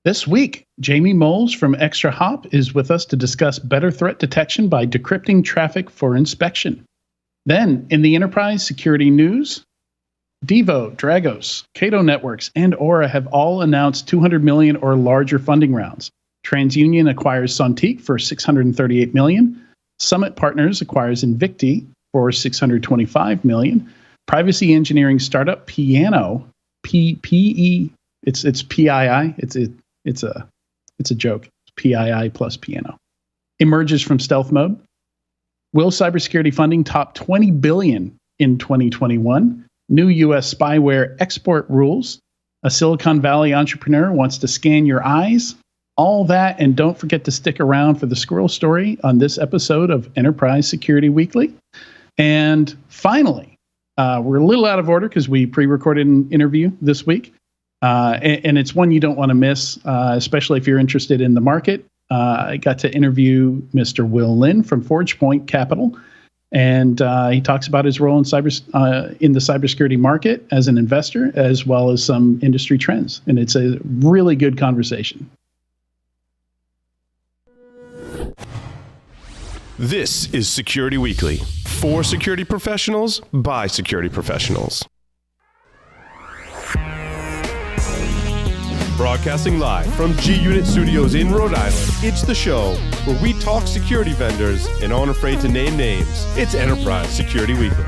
This week, Jamie Moles from ExtraHop is with us to discuss better threat detection by decrypting traffic for inspection. Then, in the enterprise security news, Devo, Dragos, Cato Networks, and Aura have all announced $200 million or larger funding rounds. TransUnion acquires Sontiq for $638 million. Summit Partners acquires Invicti for $625 million. Privacy engineering startup Piano, PPE, it's PII, it's a joke. PII plus Piano. Emerges from stealth mode. Will cybersecurity funding top $20 billion in 2021? New U.S. spyware export rules. A Silicon Valley entrepreneur wants to scan your eyes. All that, and don't forget to stick around for the squirrel story on this episode of Enterprise Security Weekly. And finally, we're a little out of order because we pre-recorded an interview this week. And it's one you don't want to miss, especially if you're interested in the market. I got to interview Mr. Will Lin from ForgePoint Capital, and he talks about his role in the cybersecurity market as an investor, as well as some industry trends. And it's a really good conversation. This is Security Weekly, for security professionals, by security professionals. Broadcasting live from G-Unit Studios in Rhode Island, it's the show where we talk security vendors and aren't afraid to name names. It's Enterprise Security Weekly.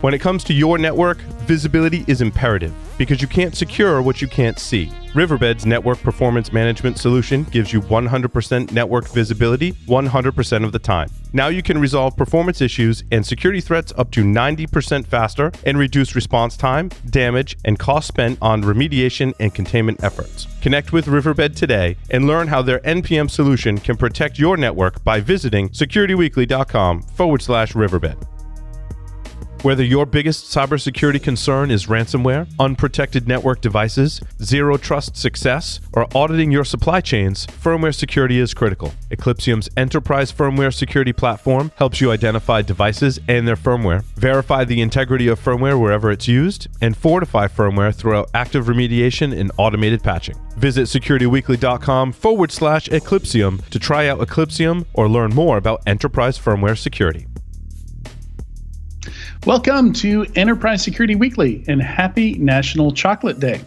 When it comes to your network, visibility is imperative because you can't secure what you can't see. Riverbed's network performance management solution gives you 100% network visibility 100% of the time. Now you can resolve performance issues and security threats up to 90% faster and reduce response time, damage, and cost spent on remediation and containment efforts. Connect with Riverbed today and learn how their NPM solution can protect your network by visiting securityweekly.com/Riverbed. Whether your biggest cybersecurity concern is ransomware, unprotected network devices, zero trust success, or auditing your supply chains, firmware security is critical. Eclypsium's enterprise firmware security platform helps you identify devices and their firmware, verify the integrity of firmware wherever it's used, and fortify firmware throughout active remediation and automated patching. Visit securityweekly.com/Eclypsium to try out Eclypsium or learn more about enterprise firmware security. Welcome to Enterprise Security Weekly, and happy National Chocolate Day.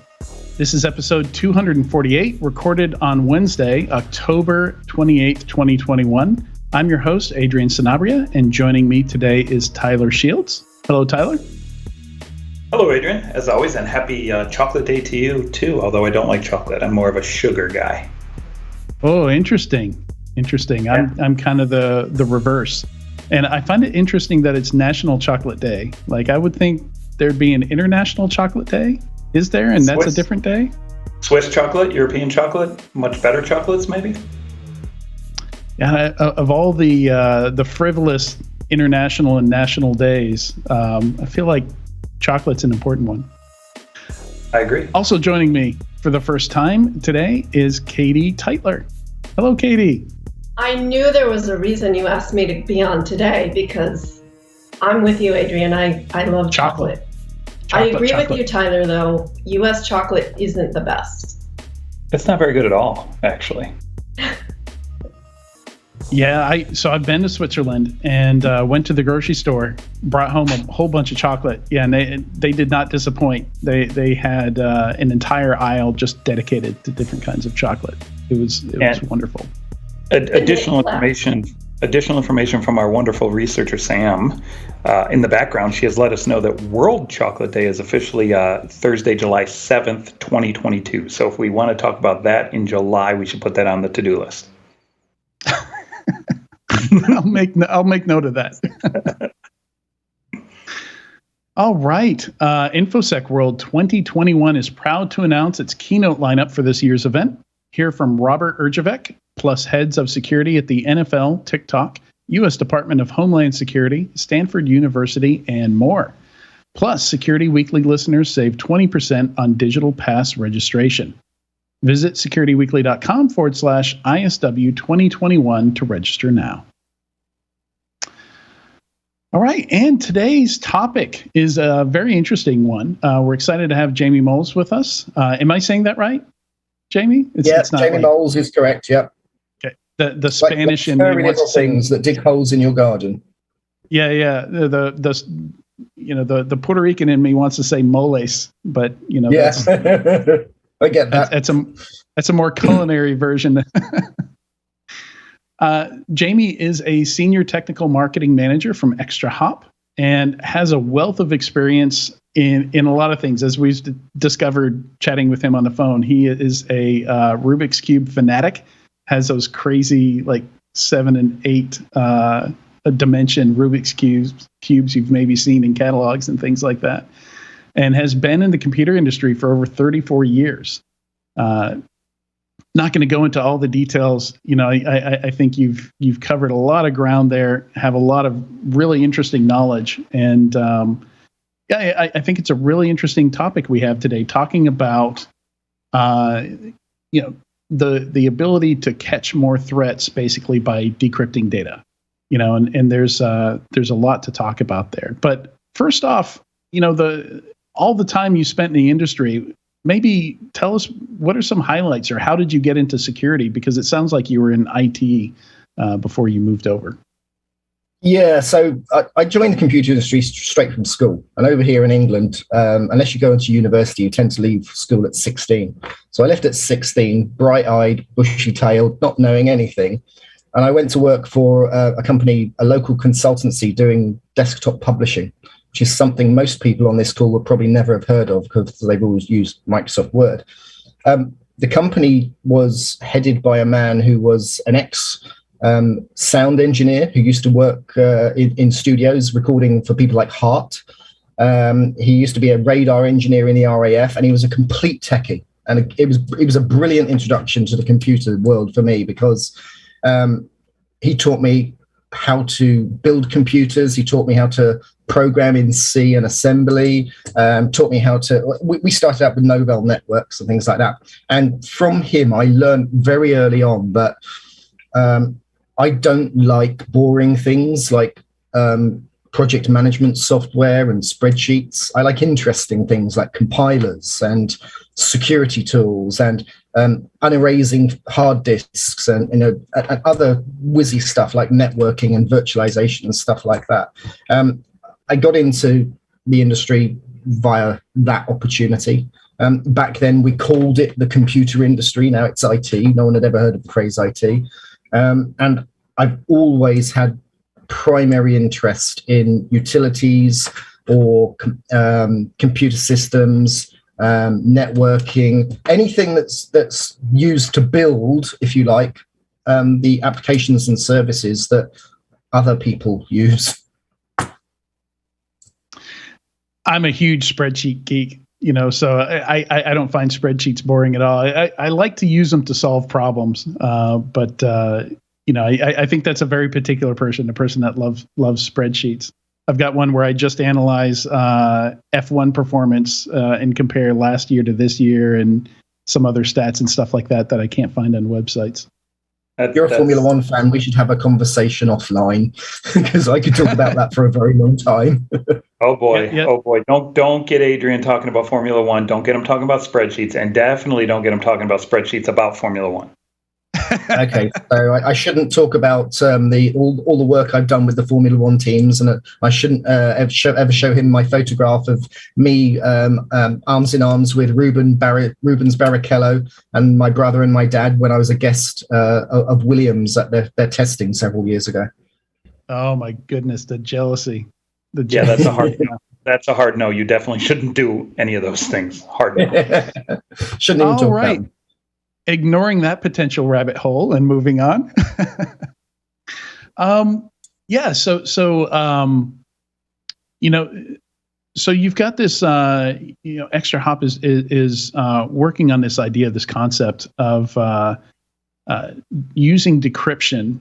This is episode 248, recorded on Wednesday, October 28th, 2021. I'm your host, Adrian Sanabria, and joining me today is Tyler Shields. Hello, Tyler. Hello, Adrian. As always, and happy Chocolate Day to you, too, although I don't like chocolate. I'm more of a sugar guy. Oh, interesting. Yeah. I'm kind of the reverse. And I find it interesting that it's National Chocolate Day. Like, I would think there'd be an International Chocolate Day. Is there? And that's a different day? Swiss chocolate, European chocolate, much better chocolates, maybe? Yeah, of all the frivolous international and national days, I feel like chocolate's an important one. I agree. Also joining me for the first time today is Katie Teitler. Hello, Katie. I knew there was a reason you asked me to be on today, because I'm with you, Adrian. I love chocolate. I agree with you, Tyler, though. U.S. chocolate isn't the best. It's not very good at all, actually. Yeah, so I've been to Switzerland and went to the grocery store, brought home a whole bunch of chocolate. Yeah, and they did not disappoint. They had an entire aisle just dedicated to different kinds of chocolate. It was wonderful. Additional information from our wonderful researcher, Sam. In the background, she has let us know that World Chocolate Day is officially Thursday, July 7th, 2022. So if we want to talk about that in July, we should put that on the to-do list. I'll make note of that. All right. InfoSec World 2021 is proud to announce its keynote lineup for this year's event. Hear from Robert Urjevec, plus heads of security at the NFL, TikTok, U.S. Department of Homeland Security, Stanford University, and more. Plus, Security Weekly listeners save 20% on digital pass registration. Visit securityweekly.com/ISW 2021 to register now. All right, and today's topic is a very interesting one. We're excited to have Jamie Moles with us. Am I saying that right, Jamie? It's not Jamie Moles is correct. Yep. Okay. The Spanish in me wants to things that dig holes in your garden. Yeah. The Puerto Rican in me wants to say moles, but that's, I get that. That's a more culinary version. Jamie is a senior technical marketing manager from ExtraHop and has a wealth of experience in a lot of things. As we've discovered chatting with him on the phone, he is a Rubik's Cube fanatic, has those crazy 7 and 8 dimension Rubik's cubes you've maybe seen in catalogs and things like that, and has been in the computer industry for over 34 years. Not going to go into all the details. I think you've covered a lot of ground there, have a lot of really interesting knowledge. And I think it's a really interesting topic we have today, talking about, the ability to catch more threats basically by decrypting data, and there's a lot to talk about there. But first off, all the time you spent in the industry, maybe tell us what are some highlights, or how did you get into security? Because it sounds like you were in IT before you moved over. Yeah, so I joined the computer industry straight from school. And over here in England, unless you go into university, you tend to leave school at 16. So I left at 16, bright-eyed, bushy-tailed, not knowing anything. And I went to work for a company, a local consultancy doing desktop publishing, which is something most people on this call would probably never have heard of because they've always used Microsoft Word. The company was headed by a man who was an ex-sound engineer who used to work in studios recording for people like Halt. He used to be a radar engineer in the RAF, and he was a complete techie. And it was a brilliant introduction to the computer world for me because he taught me how to build computers. He taught me how to program in C and assembly, taught me how to, we started out with Novell networks and things like that. And from him, I learned very early on that I don't like boring things like project management software and spreadsheets. I like interesting things like compilers and security tools and unerasing hard disks and other whizzy stuff like networking and virtualization and stuff like that. I got into the industry via that opportunity. Back then, we called it the computer industry. Now it's IT. No one had ever heard of the phrase IT. And I've always had primary interest in utilities or computer systems, networking, anything that's used to build, if you like, the applications and services that other people use. I'm a huge spreadsheet geek, so I don't find spreadsheets boring at all. I like to use them to solve problems, but I think that's a very particular person, a person that loves spreadsheets. I've got one where I just analyze F1 performance and compare last year to this year and some other stats and stuff like that I can't find on websites. You're a Formula One fan. We should have a conversation offline because I could talk about that for a very long time. Oh boy. Yeah. Oh boy. Don't get Adrian talking about Formula One. Don't get him talking about spreadsheets, and definitely don't get him talking about spreadsheets about Formula One. Okay, so I shouldn't talk about all the work I've done with the Formula One teams, and I shouldn't ever show him my photograph of me arms in arms with Rubens Barrichello and my brother and my dad when I was a guest of Williams at their testing several years ago. Oh my goodness, the jealousy. Yeah, that's a hard no. That's a hard no. You definitely shouldn't do any of those things. Hard no. Shouldn't even talk about them. Ignoring that potential rabbit hole and moving on. So you've got this, ExtraHop is working on this idea, this concept of using decryption,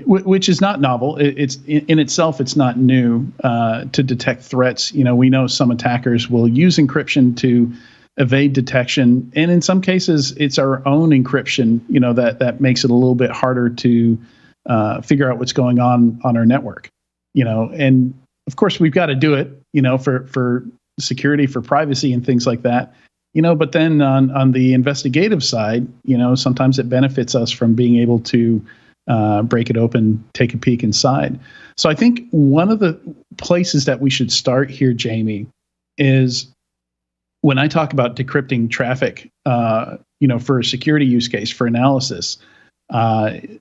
which is not novel. It's in itself, it's not new to detect threats. We know some attackers will use encryption to evade detection, and in some cases, it's our own encryption. that makes it a little bit harder to figure out what's going on our network. and of course we've got to do it, for security, for privacy and things like that, but then on the investigative side, sometimes it benefits us from being able to break it open, take a peek inside. So I think one of the places that we should start here, Jamie, is when I talk about decrypting traffic, for a security use case, for analysis,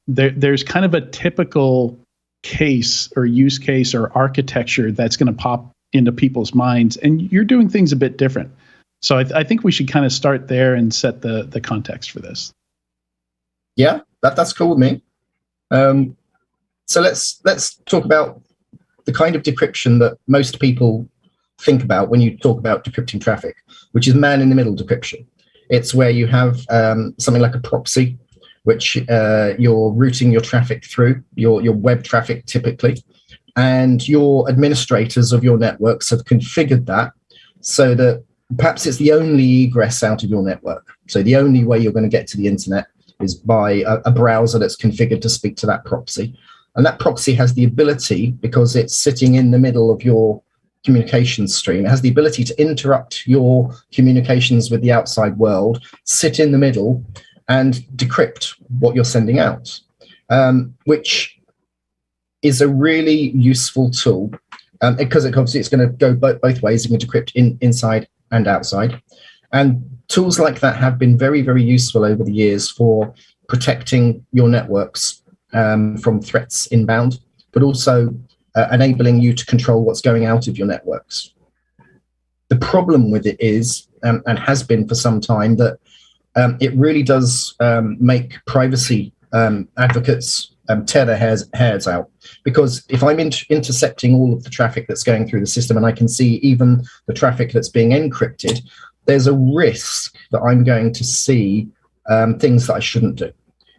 there's kind of a typical case or use case or architecture that's going to pop into people's minds, and you're doing things a bit different. So I think we should kind of start there and set the context for this. Yeah, that's cool with me. So let's talk about the kind of decryption that most people think about when you talk about decrypting traffic, which is man-in-the-middle decryption. It's where you have something like a proxy, which you're routing your traffic through, your web traffic typically, and your administrators of your networks have configured that so that perhaps it's the only egress out of your network. So the only way you're going to get to the internet is by a browser that's configured to speak to that proxy. And that proxy has the ability, because it's sitting in the middle of your communications stream, it has the ability to interrupt your communications with the outside world, sit in the middle, and decrypt what you're sending out, which is a really useful tool, because obviously it's going to go both ways. You can decrypt inside and outside. And tools like that have been very, very useful over the years for protecting your networks from threats inbound, but also enabling you to control what's going out of your networks. The problem with it is, and has been for some time, that it really does make privacy advocates tear their hairs out. Because if I'm intercepting all of the traffic that's going through the system, and I can see even the traffic that's being encrypted, there's a risk that I'm going to see things that I shouldn't do.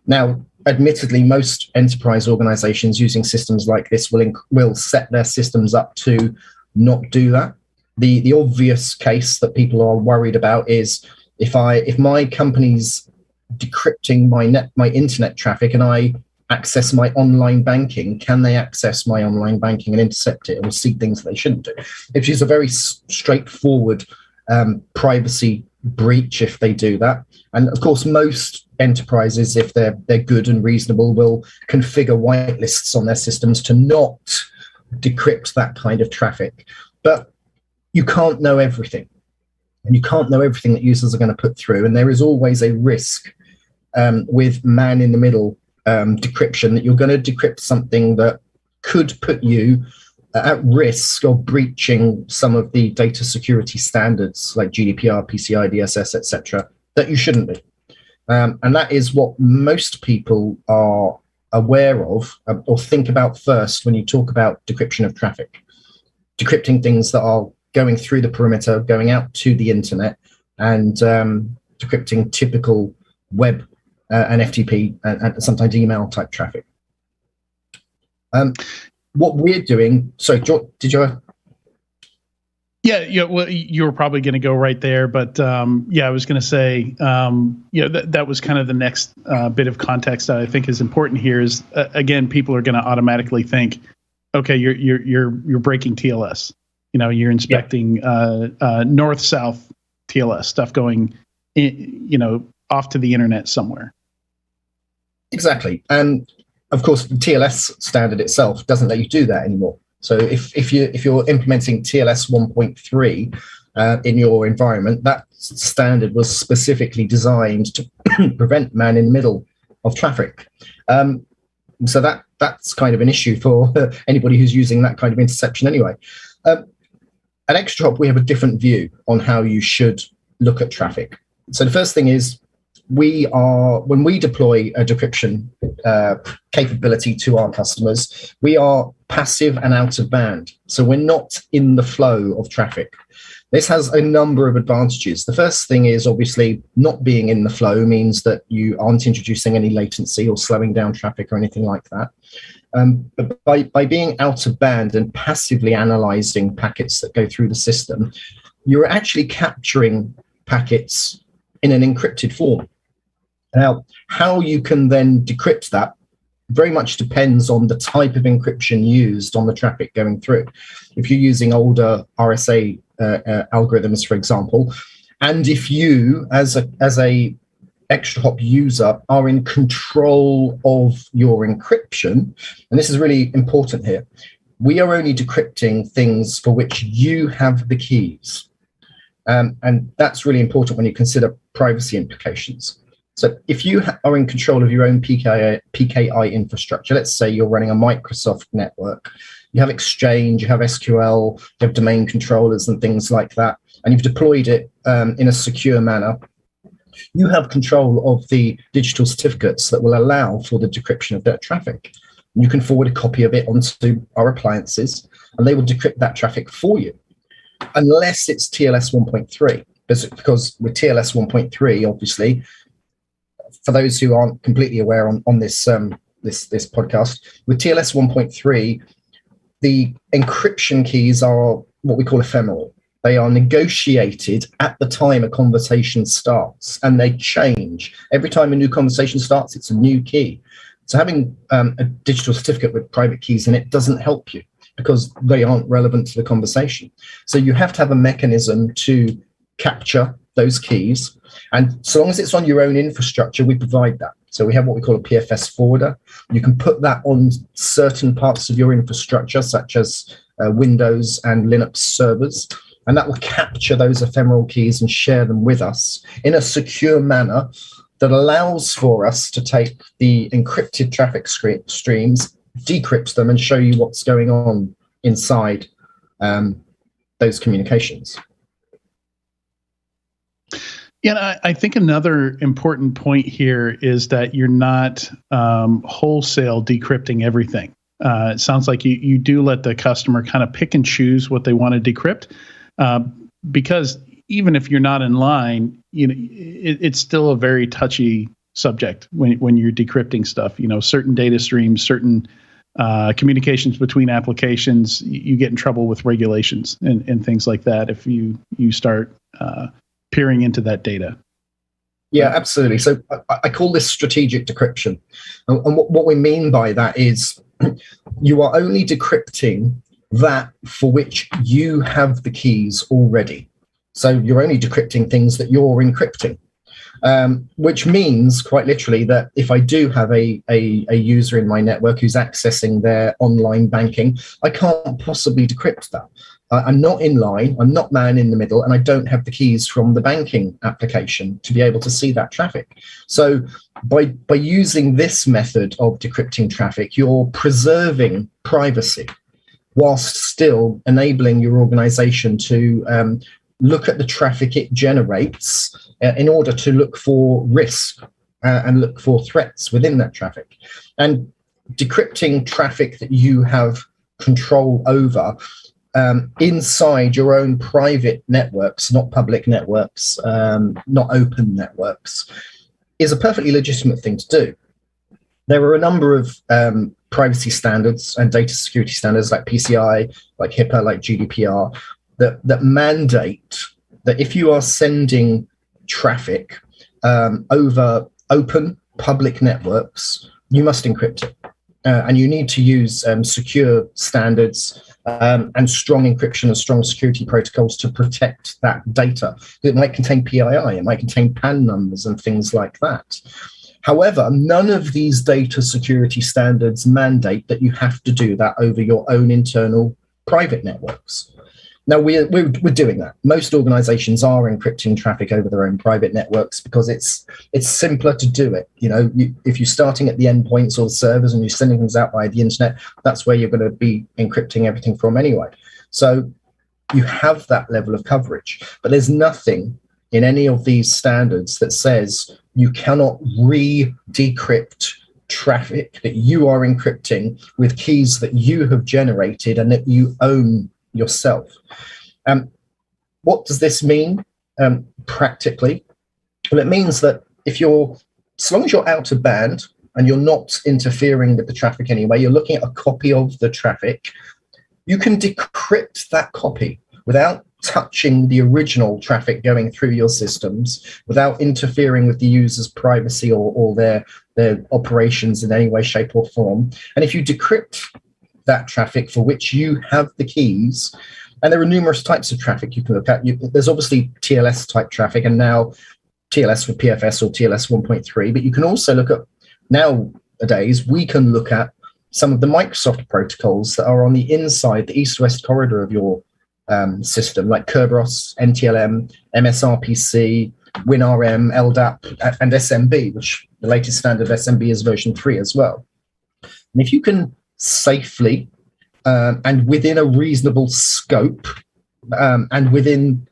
Now, admittedly, most enterprise organizations using systems like this will set their systems up to not do that. The obvious case that people are worried about is if my company's decrypting my internet traffic and I access my online banking, can they access my online banking and intercept it or see things that they shouldn't do? Which is a very straightforward privacy breach if they do that. And of course, most enterprises, if they're good and reasonable, will configure whitelists on their systems to not decrypt that kind of traffic. But you can't know everything. And you can't know everything that users are going to put through. And there is always a risk with man-in-the-middle decryption that you're going to decrypt something that could put you at risk of breaching some of the data security standards like GDPR, PCI DSS, etc., that you shouldn't be. And that is what most people are aware of or think about first when you talk about decryption of traffic. Decrypting things that are going through the perimeter, going out to the internet, and decrypting typical web and FTP and sometimes email type traffic. What we're doing, so did you? Yeah. Well, you were probably going to go right there, but I was going to say, that was kind of the next bit of context that I think is important here. Is again, people are going to automatically think, okay, you're breaking TLS. You're inspecting north-south TLS stuff going, off to the internet somewhere. Exactly, and of course, the TLS standard itself doesn't let you do that anymore. So if you're implementing TLS 1.3 in your environment, that standard was specifically designed to prevent man-in-the-middle of traffic. So that's kind of an issue for anybody who's using that kind of interception anyway. At ExtraHop, we have a different view on how you should look at traffic. So the first thing is, when we deploy a decryption capability to our customers, we are passive and out of band. So we're not in the flow of traffic. This has a number of advantages. The first thing is, obviously, not being in the flow means that you aren't introducing any latency or slowing down traffic or anything like that. But by being out of band and passively analyzing packets that go through the system, you're actually capturing packets in an encrypted form. Now, how you can then decrypt that very much depends on the type of encryption used on the traffic going through. If you're using older RSA algorithms, for example, and if you, as a ExtraHop user, are in control of your encryption, and this is really important here, we are only decrypting things for which you have the keys. And that's really important when you consider privacy implications. So if you are in control of your own PKI infrastructure, let's say you're running a Microsoft network, you have Exchange, you have SQL, you have domain controllers and things like that, and you've deployed it in a secure manner, you have control of the digital certificates that will allow for the decryption of that traffic. You can forward a copy of it onto our appliances, and they will decrypt that traffic for you, unless it's TLS 1.3. Because with TLS 1.3, obviously, for those who aren't completely aware on this podcast, with TLS 1.3, the encryption keys are what we call ephemeral. They are negotiated at the time a conversation starts, and they change. Every time a new conversation starts, it's a new key. So having a digital certificate with private keys in it doesn't help you because they aren't relevant to the conversation. So you have to have a mechanism to capture those keys. And so long as it's on your own infrastructure, we provide that. So we have what we call a PFS forwarder. You can put that on certain parts of your infrastructure, such as Windows and Linux servers, and that will capture those ephemeral keys and share them with us in a secure manner that allows for us to take the encrypted traffic streams, decrypt them, and show you what's going on inside those communications. Yeah, I think another important point here is that you're not wholesale decrypting everything. It sounds like you do let the customer kind of pick and choose what they want to decrypt, because even if you're not in line, it's still a very touchy subject when you're decrypting stuff. Certain data streams, certain communications between applications, you get in trouble with regulations and things like that if you start peering into that data. Yeah, absolutely. So I call this strategic decryption. And what we mean by that is you are only decrypting that for which you have the keys already. So you're only decrypting things that you're encrypting, which means quite literally that if I do have a user in my network who's accessing their online banking, I can't possibly decrypt that. I'm not in line, I'm not man in the middle, and I don't have the keys from the banking application to be able to see that traffic. So by using this method of decrypting traffic, you're preserving privacy whilst still enabling your organization to look at the traffic it generates in order to look for risk and look for threats within that traffic. And decrypting traffic that you have control over inside your own private networks, not public networks, not open networks, is a perfectly legitimate thing to do. There are a number of privacy standards and data security standards like PCI, like HIPAA, like GDPR, that mandate that if you are sending traffic over open public networks, you must encrypt it. And you need to use secure standards and strong encryption and strong security protocols to protect that data. It might contain PII, it might contain PAN numbers and things like that. However, none of these data security standards mandate that you have to do that over your own internal private networks. Now, we're doing that. Most organizations are encrypting traffic over their own private networks because it's simpler to do it. If you're starting at the endpoints or the servers and you're sending things out via the internet, that's where you're going to be encrypting everything from anyway. So you have that level of coverage, but there's nothing in any of these standards that says you cannot re-decrypt traffic that you are encrypting with keys that you have generated and that you own yourself. What does this mean practically? Well, it means that as long as you're out of band and you're not interfering with the traffic anyway, you're looking at a copy of the traffic, you can decrypt that copy without touching the original traffic going through your systems, without interfering with the user's privacy or their their operations in any way, shape, or form. And if you decrypt that traffic for which you have the keys, and there are numerous types of traffic you can look at. There's obviously TLS type traffic, and now TLS for PFS or TLS 1.3, but you can also look at, nowadays, we can look at some of the Microsoft protocols that are on the inside, the east-west corridor of your system, like Kerberos, NTLM, MSRPC, WinRM, LDAP, and SMB, which the latest standard SMB is version 3 as well. And if you can safely and within a reasonable scope and within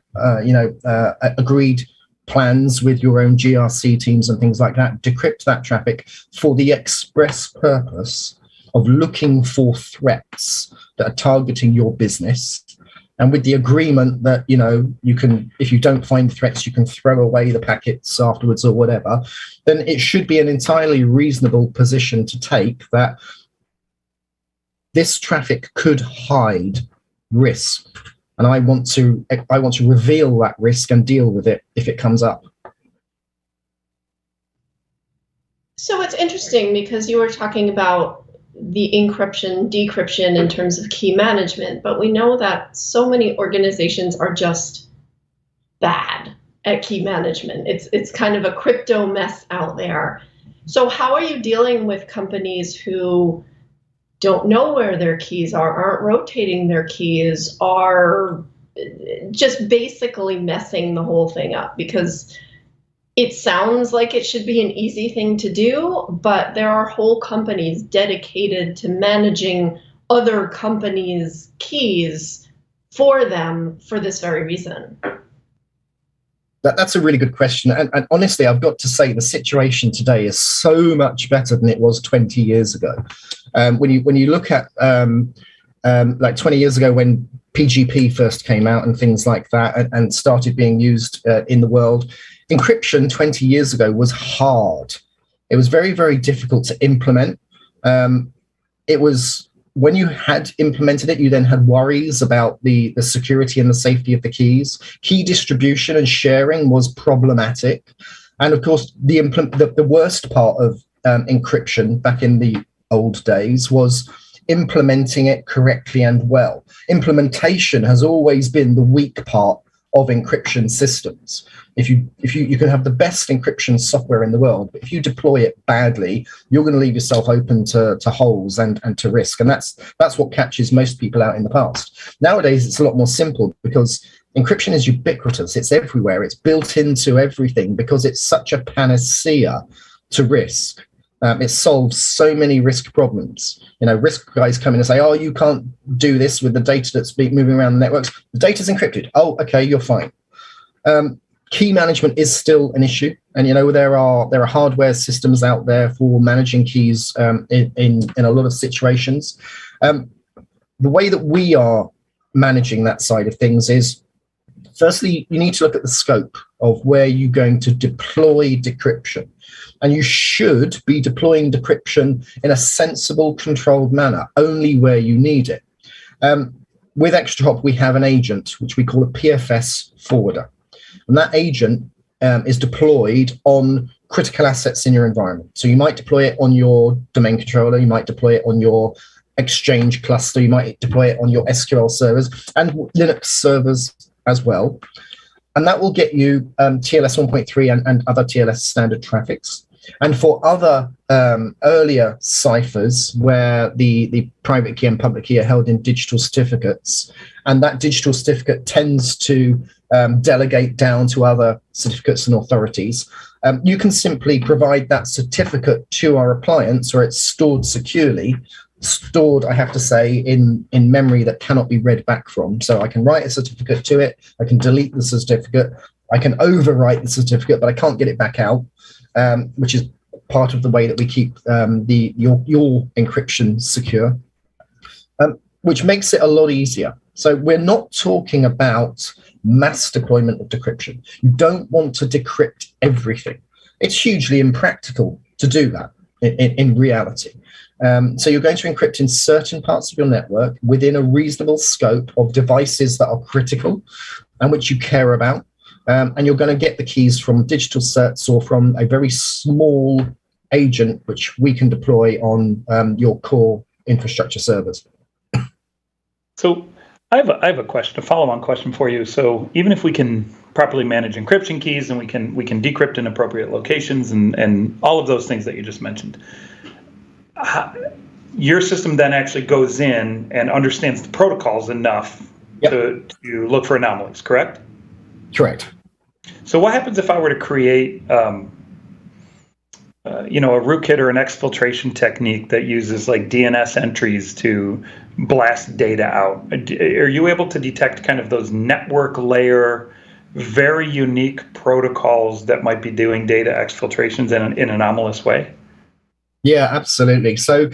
agreed plans with your own GRC teams and things like that, decrypt that traffic for the express purpose of looking for threats that are targeting your business, and with the agreement that, you can, if you don't find threats, you can throw away the packets afterwards or whatever, then it should be an entirely reasonable position to take that this traffic could hide risk. And I want to reveal that risk and deal with it if it comes up. So it's interesting because you were talking about the encryption, decryption in terms of key management, but we know that so many organizations are just bad at key management. It's kind of a crypto mess out there. So how are you dealing with companies who don't know where their keys are, aren't rotating their keys, are just basically messing the whole thing up? Because it sounds like it should be an easy thing to do, but there are whole companies dedicated to managing other companies' keys for them for this very reason. That's a really good question. And honestly, I've got to say the situation today is so much better than it was 20 years ago. When you look at like 20 years ago when PGP first came out and things like that and started being used in the world, encryption 20 years ago was hard. It was very, very difficult to implement. It was, when you had implemented it, you then had worries about the security and the safety of the keys. Key distribution and sharing was problematic. And of course, the worst part of encryption back in the old days was implementing it correctly and well. Implementation has always been the weak part of encryption systems. If you can have the best encryption software in the world, but if you deploy it badly, you're going to leave yourself open to holes and to risk. And that's what catches most people out in the past. Nowadays, it's a lot more simple because encryption is ubiquitous. It's everywhere. It's built into everything because it's such a panacea to risk. It solves so many risk problems. Risk guys come in and say, oh, you can't do this with the data that's moving around the networks. The data's encrypted. Oh, okay, you're fine. Key management is still an issue. And, there are hardware systems out there for managing keys in a lot of situations. The way that we are managing that side of things is, firstly, you need to look at the scope of where you're going to deploy decryption. And you should be deploying decryption in a sensible, controlled manner, only where you need it. With ExtraHop, we have an agent, which we call a PFS forwarder. And that agent is deployed on critical assets in your environment. So you might deploy it on your domain controller, you might deploy it on your Exchange cluster, you might deploy it on your SQL servers and Linux servers as well. And that will get you TLS 1.3 and other TLS standard traffics. And for other earlier ciphers where the private key and public key are held in digital certificates, and that digital certificate tends to delegate down to other certificates and authorities, you can simply provide that certificate to our appliance where it's stored securely, I have to say, in memory that cannot be read back from. So I can write a certificate to it, I can delete the certificate, I can overwrite the certificate, but I can't get it back out, which is part of the way that we keep your encryption secure, which makes it a lot easier. So we're not talking about mass deployment of decryption. You don't want to decrypt everything. It's hugely impractical to do that in reality. So you're going to encrypt in certain parts of your network within a reasonable scope of devices that are critical and which you care about. And you're going to get the keys from digital certs or from a very small agent which we can deploy on your core infrastructure servers. So I have a question, a follow-on question for you. So even if we can properly manage encryption keys and we can decrypt in appropriate locations and all of those things that you just mentioned, your system then actually goes in and understands the protocols enough to look for anomalies, correct? Correct. So what happens if I were to create a rootkit or an exfiltration technique that uses like DNS entries to blast data out? Are you able to detect kind of those network layer, very unique protocols that might be doing data exfiltrations in an anomalous way? Yeah, absolutely. So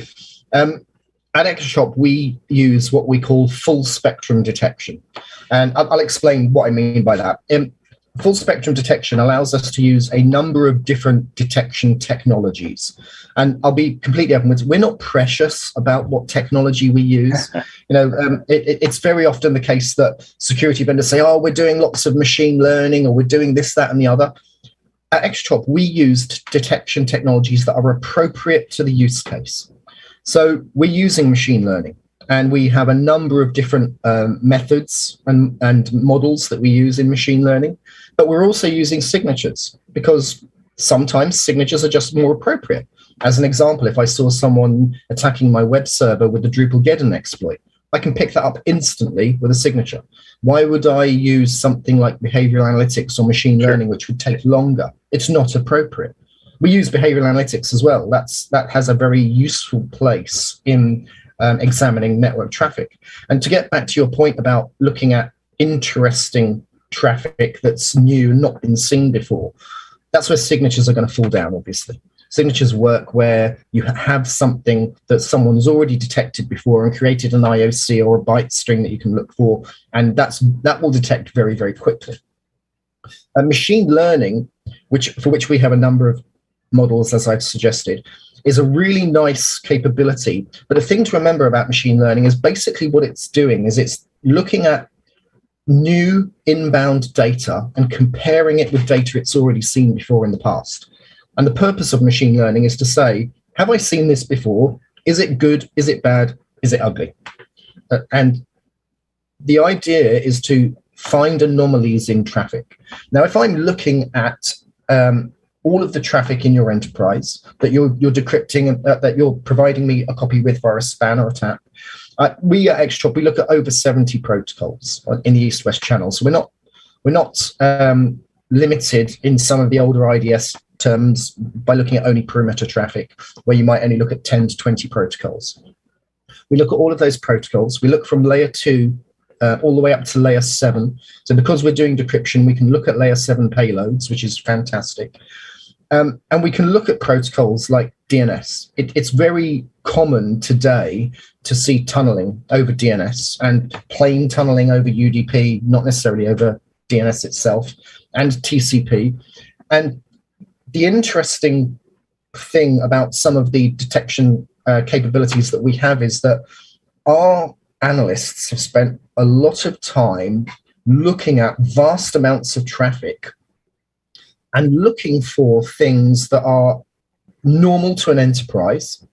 at ExtraHop, we use what we call full spectrum detection. And I'll explain what I mean by that. Full spectrum detection allows us to use a number of different detection technologies. And I'll be completely open with, we're not precious about what technology we use. It's very often the case that security vendors say, oh, we're doing lots of machine learning, or we're doing this, that, and the other. At ExtraHop, we used detection technologies that are appropriate to the use case. So we're using machine learning, and we have a number of different methods and models that we use in machine learning, but we're also using signatures because sometimes signatures are just more appropriate. As an example, if I saw someone attacking my web server with the Drupal-geddon exploit, I can pick that up instantly with a signature. Why would I use something like behavioral analytics or machine learning, which would take longer? It's not appropriate. We use behavioral analytics as well. That has a very useful place in examining network traffic. And to get back to your point about looking at interesting traffic that's new and not been seen before, that's where signatures are going to fall down, obviously. Signatures work where you have something that someone's already detected before and created an IOC or a byte string that you can look for, and that will detect very, very quickly. Machine learning, for which we have a number of models, as I've suggested, is a really nice capability. But the thing to remember about machine learning is basically what it's doing is it's looking at new inbound data and comparing it with data it's already seen before in the past. And the purpose of machine learning is to say, have I seen this before? Is it good? Is it bad? Is it ugly? And the idea is to find anomalies in traffic. Now, if I'm looking at all of the traffic in your enterprise that you're decrypting and that you're providing me a copy with via a span or a tap, we at ExtraHop, we look at over 70 protocols in the east-west channel. So we're not limited in some of the older IDS terms by looking at only perimeter traffic, where you might only look at 10 to 20 protocols. We look at all of those protocols. We look from layer 2 all the way up to layer 7. So because we're doing decryption, we can look at layer 7 payloads, which is fantastic. And we can look at protocols like DNS. It's very common today to see tunneling over DNS and plain tunneling over UDP, not necessarily over DNS itself, and TCP. And the interesting thing about some of the detection capabilities that we have is that our analysts have spent a lot of time looking at vast amounts of traffic and looking for things that are normal to an enterprise.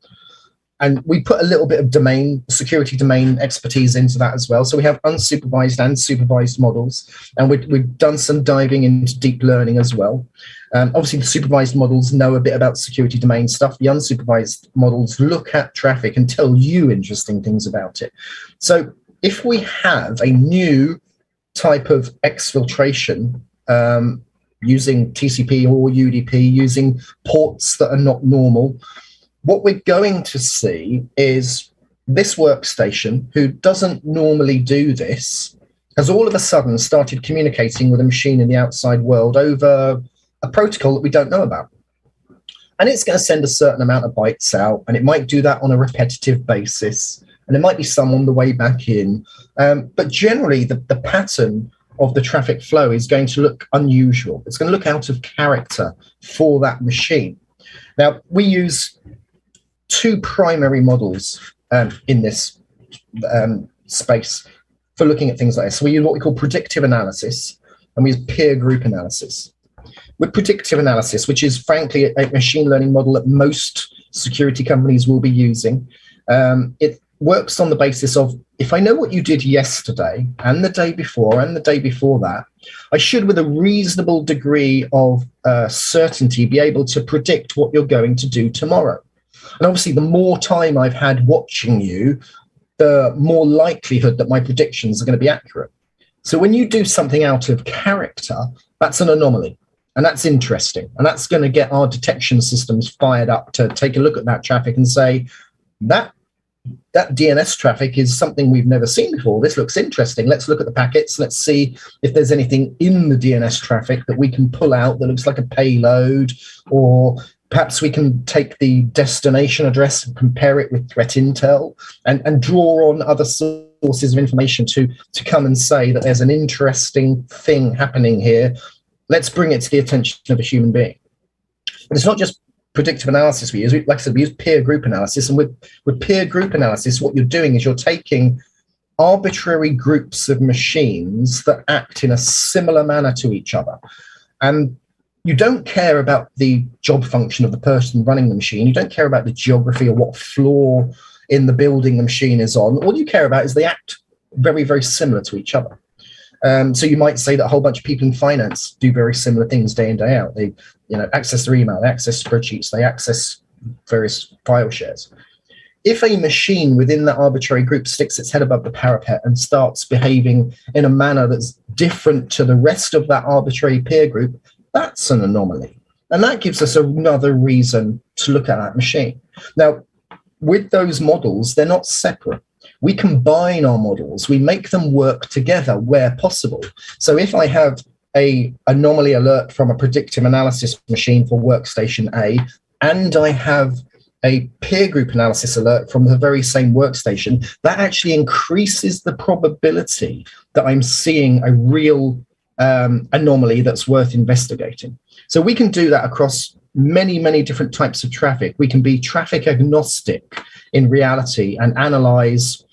And we put a little bit of security domain expertise into that as well. So we have unsupervised and supervised models. And we've done some diving into deep learning as well. Obviously, the supervised models know a bit about security domain stuff. The unsupervised models look at traffic and tell you interesting things about it. So if we have a new type of exfiltration using TCP or UDP, using ports that are not normal, what we're going to see is this workstation, who doesn't normally do this, has all of a sudden started communicating with a machine in the outside world over a protocol that we don't know about. And it's going to send a certain amount of bytes out, and it might do that on a repetitive basis, and there might be some on the way back in. But generally, the pattern of the traffic flow is going to look unusual. It's going to look out of character for that machine. Now, we use two primary models in this space for looking at things like this. So we use what we call predictive analysis, and we use peer group analysis. with predictive analysis, which is frankly a machine learning model that most security companies will be using. It works on the basis of, if I know what you did yesterday and the day before and the day before that, I should, with a reasonable degree of certainty, be able to predict what you're going to do tomorrow. And obviously, the more time I've had watching you, the more likelihood that my predictions are going to be accurate. So when you do something out of character, that's an anomaly. And that's interesting. And that's going to get our detection systems fired up to take a look at that traffic and say, that DNS traffic is something we've never seen before. This looks interesting. Let's look at the packets. Let's see if there's anything in the DNS traffic that we can pull out that looks like a payload, or perhaps we can take the destination address and compare it with threat intel and draw on other sources of information to come and say that there's an interesting thing happening here. Let's bring it to the attention of a human being. But it's not just predictive analysis we use. Like I said, we use peer group analysis. And with peer group analysis, what you're doing is you're taking arbitrary groups of machines that act in a similar manner to each other. And you don't care about the job function of the person running the machine. You don't care about the geography or what floor in the building the machine is on. All you care about is they act very, very similar to each other. So you might say that a whole bunch of people in finance do very similar things day in, day out. They, access their email, they access spreadsheets, they access various file shares. If a machine within that arbitrary group sticks its head above the parapet and starts behaving in a manner that's different to the rest of that arbitrary peer group, that's an anomaly. And that gives us another reason to look at that machine. Now, with those models, they're not separate. We combine our models. We make them work together where possible. So if I have an anomaly alert from a predictive analysis machine for workstation A, and I have a peer group analysis alert from the very same workstation, that actually increases the probability that I'm seeing a real anomaly that's worth investigating. So we can do that across many, many different types of traffic. We can be traffic agnostic in reality and analyze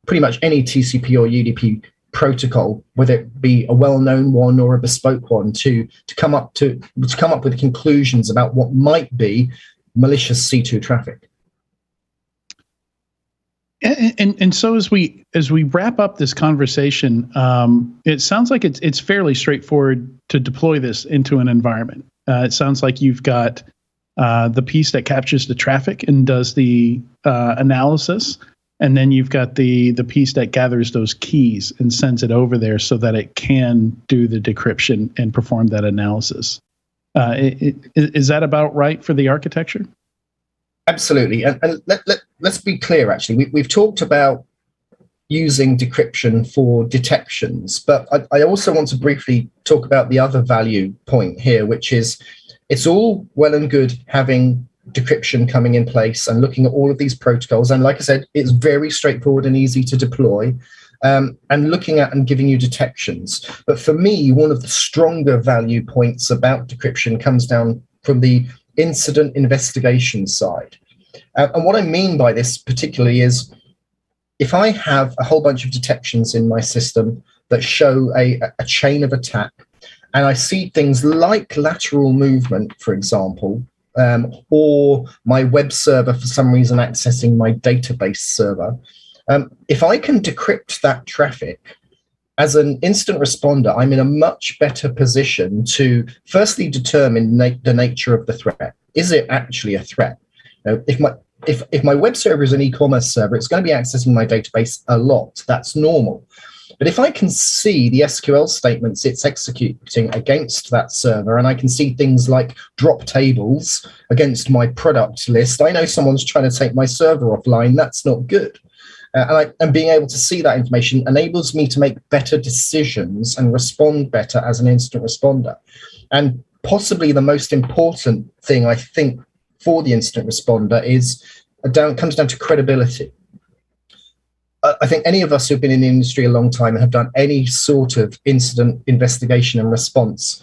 pretty much any TCP or UDP protocol, whether it be a well-known one or a bespoke one, to come up with conclusions about what might be malicious C2 traffic. And so as we wrap up this conversation, it sounds like it's fairly straightforward to deploy this into an environment. It sounds like you've got the piece that captures the traffic and does the analysis, and then you've got the piece that gathers those keys and sends it over there so that it can do the decryption and perform that analysis. Is that about right for the architecture? Absolutely. And let's be clear, actually. We've talked about using decryption for detections, but I also want to briefly talk about the other value point here, which is it's all well and good having decryption coming in place and looking at all of these protocols. And like I said, it's very straightforward and easy to deploy, and looking at and giving you detections. But for me, one of the stronger value points about decryption comes down from the incident investigation side. And what I mean by this particularly is, if I have a whole bunch of detections in my system that show a chain of attack, and I see things like lateral movement, for example, or my web server for some reason accessing my database server, if I can decrypt that traffic, as an instant responder, I'm in a much better position to firstly determine the nature of the threat. Is it actually a threat? If my web server is an e-commerce server, it's going to be accessing my database a lot. That's normal. But if I can see the SQL statements it's executing against that server, and I can see things like drop tables against my product list, I know someone's trying to take my server offline. That's not good. And being able to see that information enables me to make better decisions and respond better as an instant responder. And possibly the most important thing, I think, for the instant responder comes down to credibility. I think any of us who've been in the industry a long time and have done any sort of incident investigation and response,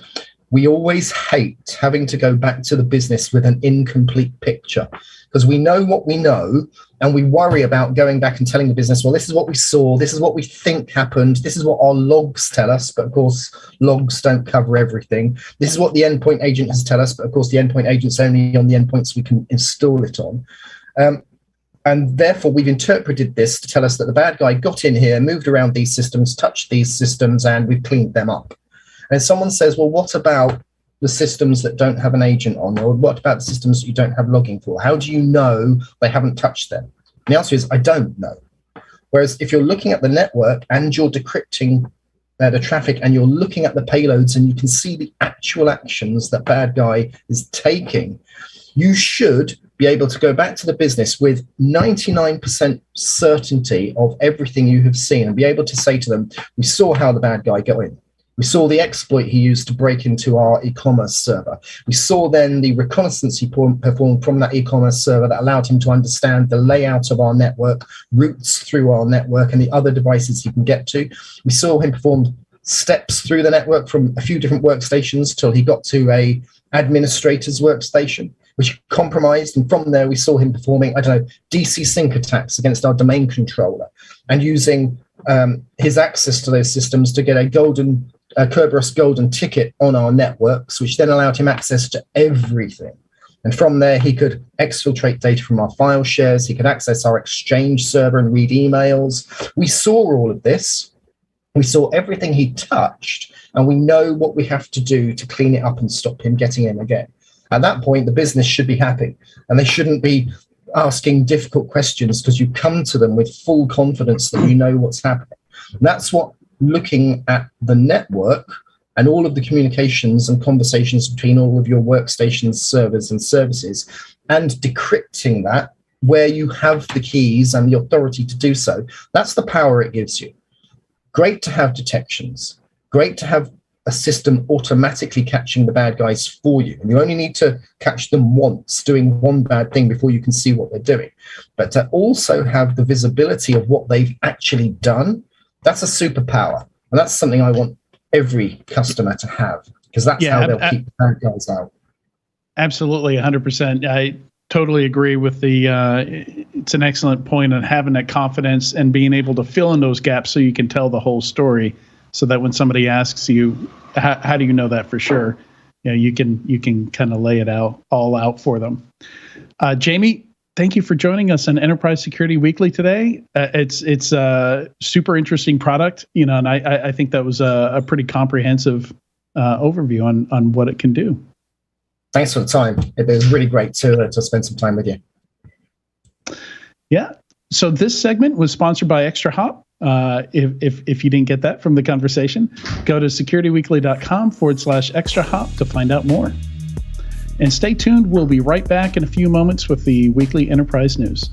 We always hate having to go back to the business with an incomplete picture, because we know what we know, and we worry about going back and telling the business, well, this is what we saw, this is what we think happened, this is what our logs tell us, but of course, logs don't cover everything. This is what the endpoint agent has tell us, but of course, the endpoint agent's only on the endpoints we can install it on. And therefore, we've interpreted this to tell us that the bad guy got in here, moved around these systems, touched these systems, and we've cleaned them up. And someone says, well, what about the systems that don't have an agent on? Or what about the systems that you don't have logging for? How do you know they haven't touched them? And the answer is, I don't know. Whereas if you're looking at the network and you're decrypting the traffic and you're looking at the payloads and you can see the actual actions that bad guy is taking, you should be able to go back to the business with 99% certainty of everything you have seen and be able to say to them, we saw how the bad guy got in. We saw the exploit he used to break into our e-commerce server. We saw then the reconnaissance he performed from that e-commerce server that allowed him to understand the layout of our network, routes through our network, and the other devices he can get to. We saw him perform steps through the network from a few different workstations till he got to a administrator's workstation, which he compromised. And from there, we saw him performing, DC sync attacks against our domain controller and using his access to those systems to get a Kerberos golden ticket on our networks, which then allowed him access to everything. And from there, he could exfiltrate data from our file shares. He could access our Exchange server and read emails. We saw all of this. We saw everything he touched, and we know what we have to do to clean it up and stop him getting in again. At that point, the business should be happy, and they shouldn't be asking difficult questions because you come to them with full confidence that you know what's happening. And that's what looking at the network and all of the communications and conversations between all of your workstations, servers, and services, and decrypting that where you have the keys and the authority to do so. That's the power it gives you. Great to have detections. Great to have a system automatically catching the bad guys for you. And you only need to catch them once, doing one bad thing before you can see what they're doing. But to also have the visibility of what they've actually done, that's a superpower. And that's something I want every customer to have, because that's how they'll keep the bad guys out. Absolutely, 100%. I totally agree with it's an excellent point on having that confidence and being able to fill in those gaps so you can tell the whole story, so that when somebody asks you, how do you know that for sure? You can kind of lay it all out for them. Jamie, thank you for joining us on Enterprise Security Weekly today. It's a super interesting product, and I think that was a pretty comprehensive overview on what it can do. Thanks for the time. It was really great to spend some time with you. Yeah. So this segment was sponsored by ExtraHop. If you didn't get that from the conversation, go to securityweekly.com/ExtraHop to find out more. And stay tuned. We'll be right back in a few moments with the weekly enterprise news.